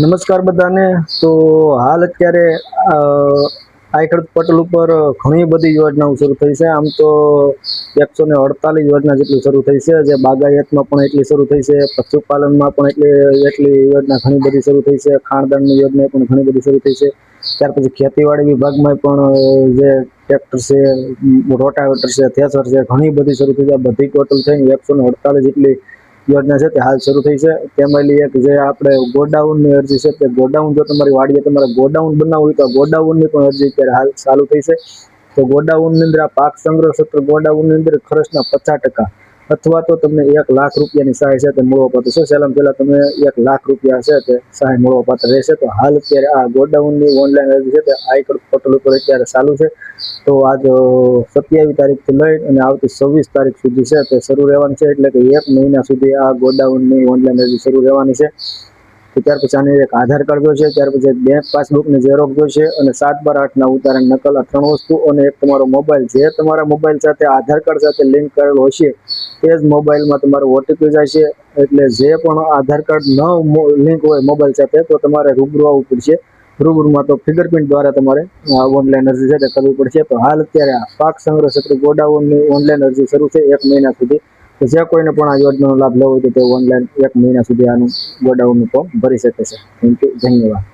નમસ્કાર બધાને. તો હાલ અત્યારે આઈ પોર્ટલ ઉપર ઘણી બધી યોજનાઓ શરૂ થઈ છે. આમ તો 148 યોજના જેટલી શરૂ થઈ છે, જે બાગાયતમાં પણ એટલી શરૂ થઈ છે, પશુપાલનમાં પણ એટલી યોજના ઘણી બધી શરૂ થઈ છે, ખાણદાનની યોજના પણ ઘણી બધી શરૂ થઈ છે. ત્યાર પછી ખેતીવાડી વિભાગમાં પણ જે ટ્રેક્ટર છે, રોટાવેટર છે, થ્રેસર છે, ઘણી બધી શરૂ થઈ છે. બધી ટોટલ થઈને 148 જેટલી યોજના છે તે હાલ શરૂ થઈ છે. તેમાં એક જે આપણે ગોડાઉનની અરજી છે, તે ગોડાઉન જો તમારી વાડીએ તમારે ગોડાઉન બનાવવું હોય તો ગોડાઉનની પણ અરજી અત્યારે હાલ ચાલુ થઈ છે. તો ગોડાઉનની અંદર આ પાક સંગ્રહ ક્ષેત્ર ગોડાઉનની અંદર ખર્ચના 50% અથવા તો તમને 1 લાખ રૂપિયાની સહાય છે તે મળવાપાત્ર છે. પહેલા તમે 1 લાખ રૂપિયા છે તે સહાય મળવાપાત્ર રહેશે. તો હાલ અત્યારે આ ગોડાઉનની ઓનલાઈન અરજી છે તે આઈ પોર્ટલ ઉપર અત્યારે ચાલુ છે. તો આજ 27 તારીખથી લઈ અને આવતી 26 તારીખ સુધી છે તે શરૂ રહેવાની છે. એટલે કે 1 મહિના સુધી આ ગોડાઉનની ઓનલાઈન અરજી શરૂ રહેવાની છે. તો ત્યાર પછી આની એક આધાર કાર્ડ જોઈશે, ત્યાર પછી એક બેંક પાસબુકની ઝેરોક્ષ જોઈશે અને 7/8ના ઉતારાની નકલ, આ 3 વસ્તુ, અને એક તમારો મોબાઈલ. જે તમારા મોબાઈલ સાથે આધાર કાર્ડ સાથે લિંક કરેલો હશે તે જ મોબાઈલમાં તમારો ઓટીપી જાય છે. એટલે જે પણ આધાર કાર્ડ ન લિંક હોય મોબાઈલ સાથે તો તમારે રૂબરૂ આવવું પડશે. રૂબરૂમાં તો ફિંગરપ્રિન્ટ દ્વારા તમારે ઓનલાઈન અરજી છે તે કરવી પડશે. તો હાલ અત્યારે આ પાક સંગ્રહ ક્ષેત્ર ગોડાઉનની ઓનલાઈન અરજી શરૂ છે 1 મહિના સુધી. તો જે કોઈને પણ આ યોજનાનો લાભ લેવો હોય તો તે ઓનલાઈન 1 મહિના સુધી આનું ગોડાઉનનું ફોર્મ ભરી શકે છે. થેન્ક યુ, ધન્યવાદ.